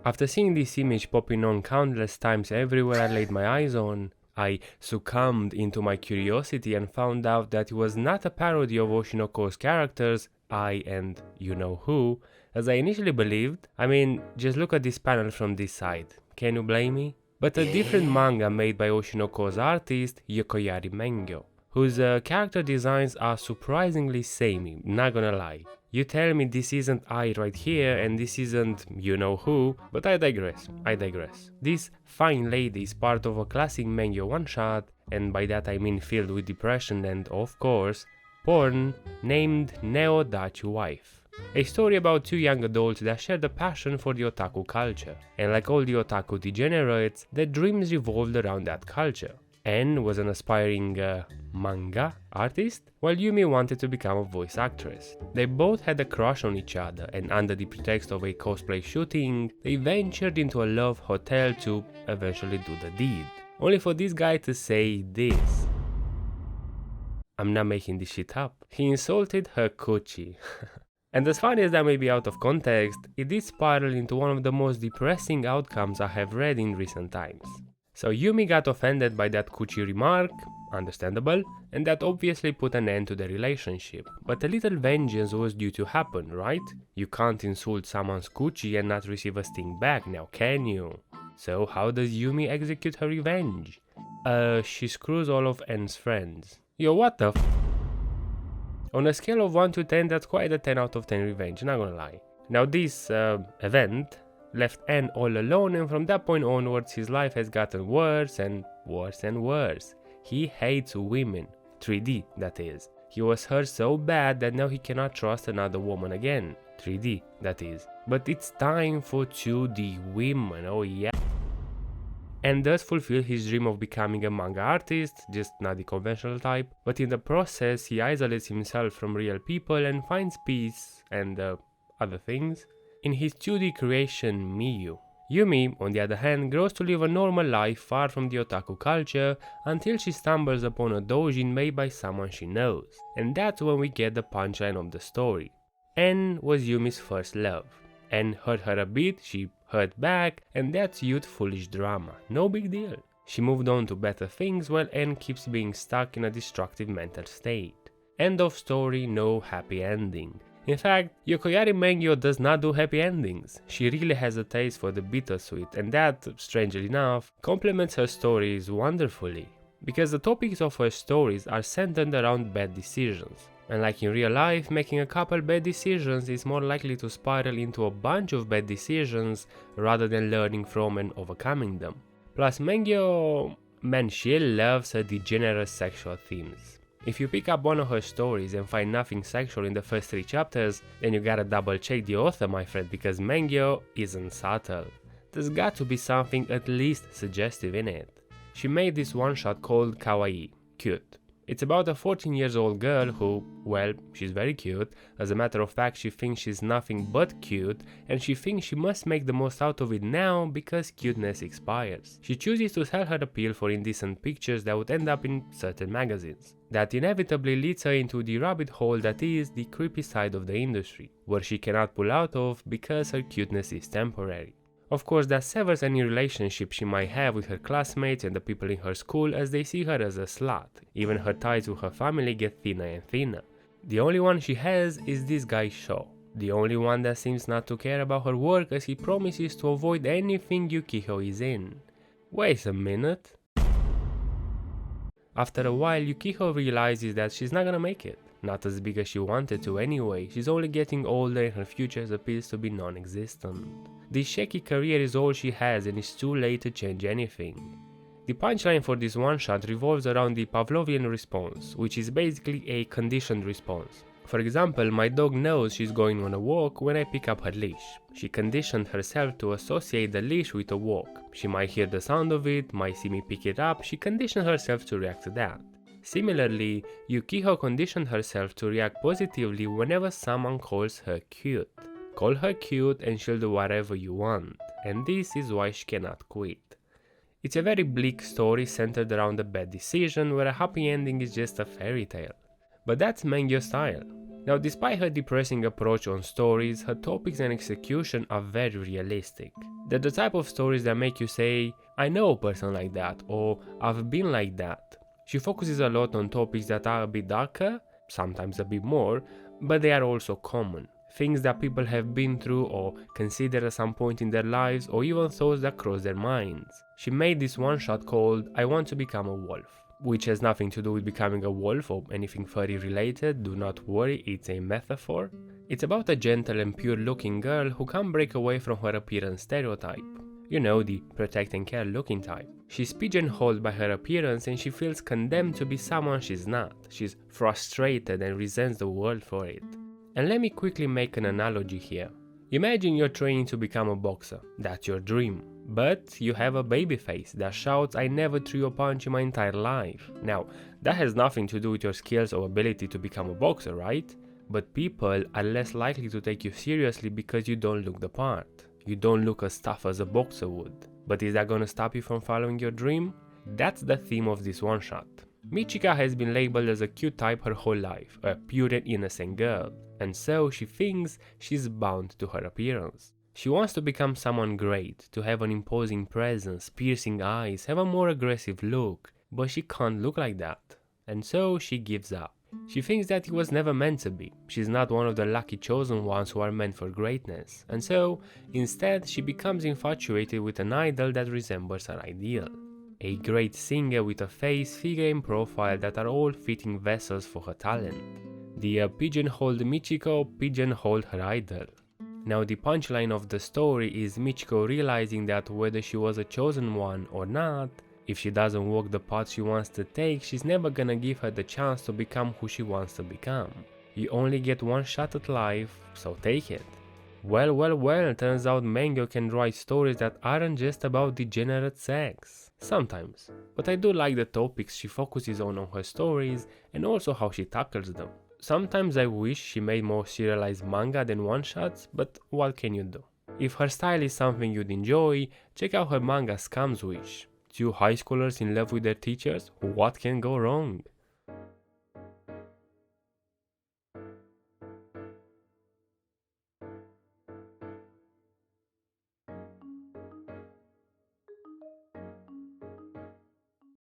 After seeing this image popping on countless times everywhere I laid my eyes on, I succumbed into my curiosity and found out that it was not a parody of Oshinoko's characters, I and you know who, as I initially believed. I mean, just look at this panel from this side, can you blame me? But a different manga made by Oshinoko's artist, Yokoyari Mengo, whose character designs are surprisingly samey, not gonna lie. You tell me this isn't I right here and this isn't you know who, but I digress. This fine lady is part of a classic Mengo one-shot, and by that I mean filled with depression and, of course, porn, named Neo-Dachi Wife. A story about two young adults that share the passion for the otaku culture, and like all the otaku degenerates, their dreams revolved around that culture. N was an aspiring manga artist, while Yumi wanted to become a voice actress. They both had a crush on each other, and under the pretext of a cosplay shooting, they ventured into a love hotel to eventually do the deed. Only for this guy to say this. I'm not making this shit up. He insulted her coochie. And as funny as that may be out of context, it did spiral into one of the most depressing outcomes I have read in recent times. So Yumi got offended by that coochie remark, understandable, and that obviously put an end to the relationship. But a little vengeance was due to happen, right? You can't insult someone's coochie and not receive a sting back, now can you? So how does Yumi execute her revenge? She screws all of N's friends. Yo, what the f? On a scale of 1 to 10, that's quite a 10 out of 10 revenge, not gonna lie. Now this event left N all alone, and from that point onwards his life has gotten worse and worse and worse. He hates women, 3D that is. He was hurt so bad that now he cannot trust another woman again, 3D that is. But it's time for 2D women, oh yeah. And does fulfill his dream of becoming a manga artist, just not the conventional type, but in the process he isolates himself from real people and finds peace and other things in his 2D creation Miyu. Yumi, on the other hand, grows to live a normal life far from the otaku culture until she stumbles upon a doujin made by someone she knows. And that's when we get the punchline of the story. N was Yumi's first love. N hurt her a bit, she hurt back, and that's youth foolish drama, no big deal. She moved on to better things while N keeps being stuck in a destructive mental state. End of story, no happy ending. In fact, Yokoyari Mengo does not do happy endings. She really has a taste for the bittersweet, and that, strangely enough, complements her stories wonderfully. Because the topics of her stories are centered around bad decisions. And like in real life, making a couple bad decisions is more likely to spiral into a bunch of bad decisions rather than learning from and overcoming them. Plus Mengo, man, she loves her degenerate sexual themes. If you pick up one of her stories and find nothing sexual in the first 3 chapters, then you gotta double check the author, my friend, because Mengo isn't subtle. There's got to be something at least suggestive in it. She made this one shot called Kawaii, cute. It's about a 14-year-old girl who, well, she's very cute. As a matter of fact, she thinks she's nothing but cute, and she thinks she must make the most out of it now because cuteness expires. She chooses to sell her appeal for indecent pictures that would end up in certain magazines. That inevitably leads her into the rabbit hole that is the creepy side of the industry, where she cannot pull out of because her cuteness is temporary. Of course, that severs any relationship she might have with her classmates and the people in her school as they see her as a slut. Even her ties with her family get thinner and thinner. The only one she has is this guy Sho. The only one that seems not to care about her work as he promises to avoid anything Yukiko is in. Wait a minute. After a while, Yukiko realizes that she's not gonna make it. Not as big as she wanted to anyway, she's only getting older and her future appears to be non-existent. This shaky career is all she has and it's too late to change anything. The punchline for this one-shot revolves around the Pavlovian response, which is basically a conditioned response. For example, my dog knows she's going on a walk when I pick up her leash. She conditioned herself to associate the leash with a walk. She might hear the sound of it, might see me pick it up, she conditioned herself to react to that. Similarly, Yukiko conditioned herself to react positively whenever someone calls her cute. Call her cute and she'll do whatever you want, and this is why she cannot quit. It's a very bleak story centered around a bad decision where a happy ending is just a fairy tale. But that's Mengo's style. Now, despite her depressing approach on stories, her topics and execution are very realistic. They're the type of stories that make you say, I know a person like that, or I've been like that. She focuses a lot on topics that are a bit darker, sometimes a bit more, but they are also common. Things that people have been through or considered at some point in their lives, or even thoughts that cross their minds. She made this one shot called I Want to Become a Wolf, which has nothing to do with becoming a wolf or anything furry related, do not worry, it's a metaphor. It's about a gentle and pure looking girl who can't break away from her appearance stereotype. You know, the protect and care looking type. She's pigeonholed by her appearance and she feels condemned to be someone she's not. She's frustrated and resents the world for it. And let me quickly make an analogy here. Imagine you're training to become a boxer. That's your dream. But you have a baby face that shouts, I never threw a punch in my entire life. Now, that has nothing to do with your skills or ability to become a boxer, right? But people are less likely to take you seriously because you don't look the part. You don't look as tough as a boxer would. But is that gonna stop you from following your dream? That's the theme of this one shot. Michika has been labeled as a cute type her whole life, a pure and innocent girl, and so she thinks she's bound to her appearance. She wants to become someone great, to have an imposing presence, piercing eyes, have a more aggressive look, but she can't look like that, and so she gives up. She thinks that it was never meant to be. She's not one of the lucky chosen ones who are meant for greatness, and so instead she becomes infatuated with an idol that resembles her ideal. A great singer with a face, figure and profile that are all fitting vessels for her talent. The pigeonholed Michiko pigeonholed her idol. Now the punchline of the story is Michiko realizing that whether she was a chosen one or not, if she doesn't walk the path she wants to take, she's never gonna give her the chance to become who she wants to become. You only get one shot at life, so take it. Well, turns out Mengo can write stories that aren't just about degenerate sex. Sometimes. But I do like the topics she focuses on her stories and also how she tackles them. Sometimes I wish she made more serialized manga than one-shots, but what can you do? If her style is something you'd enjoy, check out her manga Scum Wish. Two high schoolers in love with their teachers, what can go wrong?